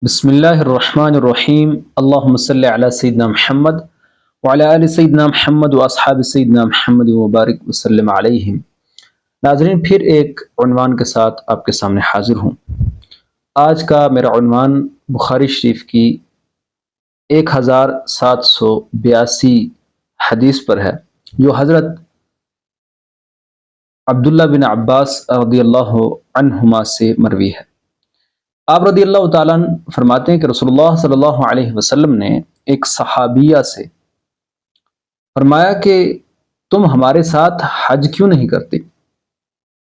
بسم اللہ الرحمن الرحیم اللہم صلی علی سیدنا محمد وعلی آل سیدنا محمد و اصحاب سیدنا محمد وبارک وسلم علیہم۔ ناظرین، پھر ایک عنوان کے ساتھ آپ کے سامنے حاضر ہوں۔ آج کا میرا عنوان بخاری شریف کی 1782 حدیث پر ہے، جو حضرت عبداللہ بن عباس رضی اللہ عنہما سے مروی ہے۔ آپ رضی اللہ تعالیٰ عنہ فرماتے ہیں کہ رسول اللہ صلی اللہ علیہ وسلم نے ایک صحابیہ سے فرمایا کہ تم ہمارے ساتھ حج کیوں نہیں کرتے؟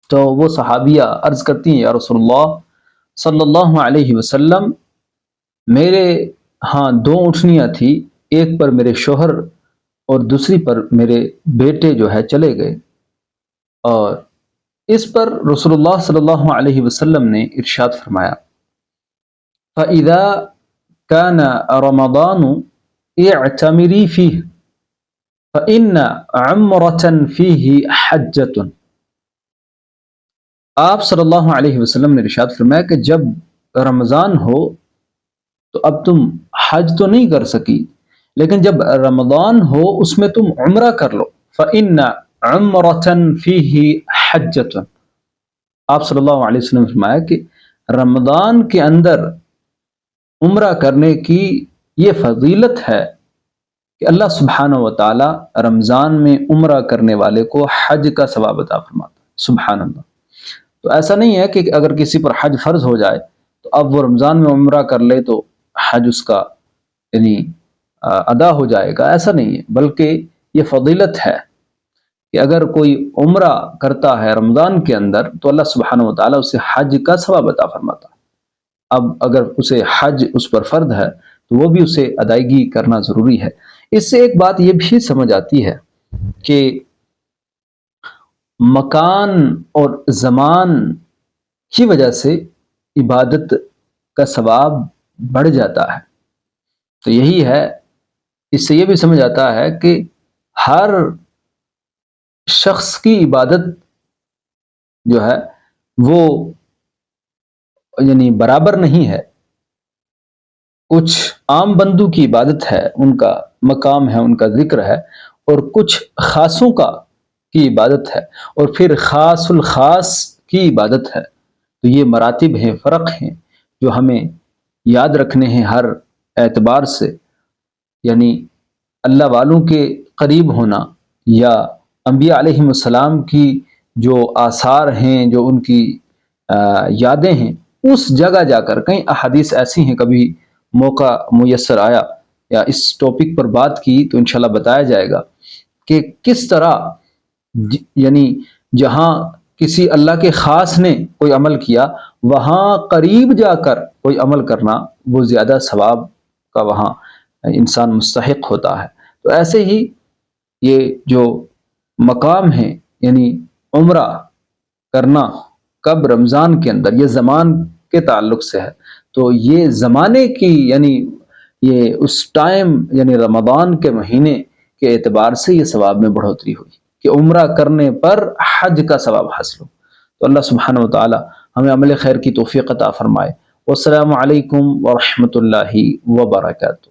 تو وہ صحابیہ عرض کرتی ہیں، یا رسول اللہ صلی اللہ علیہ وسلم، میرے ہاں 2 اونٹنیاں تھی، ایک پر میرے شوہر اور دوسری پر میرے بیٹے جو ہے چلے گئے، اور اس پر رسول اللہ صلی اللہ علیہ وسلم نے ارشاد فرمایا، فَإِذَا كَانَ رَمَضَانُ اعْتَمِرِي فِيهِ فَإِنَّ عُمْرَةً فِيهِ حَجَّةٌ۔ آپ صلی اللہ علیہ وسلم نے ارشاد فرمایا کہ جب رمضان ہو تو اب تم حج تو نہیں کر سکی، لیکن جب رمضان ہو اس میں تم عمرہ کر لو، فَإِنَّ عُمْرَةً فِيهِ حَجَّةٌ۔ آپ صلی اللہ علیہ وسلم نے فرمایا کہ رمضان کے اندر عمرہ کرنے کی یہ فضیلت ہے کہ اللہ سبحانہ و تعالی رمضان میں عمرہ کرنے والے کو حج کا ثواب عطا فرماتا ہے۔ سبحان اللہ۔ تو ایسا نہیں ہے کہ اگر کسی پر حج فرض ہو جائے تو اب وہ رمضان میں عمرہ کر لے تو حج اس کا یعنی ادا ہو جائے گا، ایسا نہیں ہے، بلکہ یہ فضیلت ہے کہ اگر کوئی عمرہ کرتا ہے رمضان کے اندر تو اللہ سبحانہ و تعالی اسے حج کا ثواب عطا فرماتا ہے۔ اب اگر اسے حج اس پر فرض ہے تو وہ بھی اسے ادائیگی کرنا ضروری ہے۔ اس سے ایک بات یہ بھی سمجھ آتی ہے کہ مکان اور زمان کی وجہ سے عبادت کا ثواب بڑھ جاتا ہے۔ تو یہی ہے، اس سے یہ بھی سمجھ آتا ہے کہ ہر شخص کی عبادت جو ہے وہ یعنی برابر نہیں ہے۔ کچھ عام بندوں کی عبادت ہے، ان کا مقام ہے، ان کا ذکر ہے، اور کچھ خاصوں کی عبادت ہے، اور پھر خاص الخاص کی عبادت ہے۔ تو یہ مراتب ہیں، فرق ہیں، جو ہمیں یاد رکھنے ہیں ہر اعتبار سے، یعنی اللہ والوں کے قریب ہونا یا انبیاء علیہم السلام کی جو آثار ہیں، جو ان کی یادیں ہیں، اس جگہ جا کر کئی احادیث ایسی ہیں، کبھی موقع میسر آیا یا اس ٹاپک پر بات کی تو انشاءاللہ بتایا جائے گا کہ کس طرح یعنی جہاں کسی اللہ کے خاص نے کوئی عمل کیا، وہاں قریب جا کر کوئی عمل کرنا وہ زیادہ ثواب کا وہاں انسان مستحق ہوتا ہے۔ تو ایسے ہی یہ جو مقام ہے، یعنی عمرہ کرنا کب رمضان کے اندر، یہ زمان کے تعلق سے ہے، تو یہ زمانے کی یعنی یہ اس ٹائم یعنی رمضان کے مہینے کے اعتبار سے یہ ثواب میں بڑھوتری ہوئی کہ عمرہ کرنے پر حج کا ثواب حاصل ہو۔ تو اللہ سبحانہ و تعالی ہمیں عمل خیر کی توفیق عطا فرمائے۔ والسلام علیکم ورحمۃ اللہ وبرکاتہ۔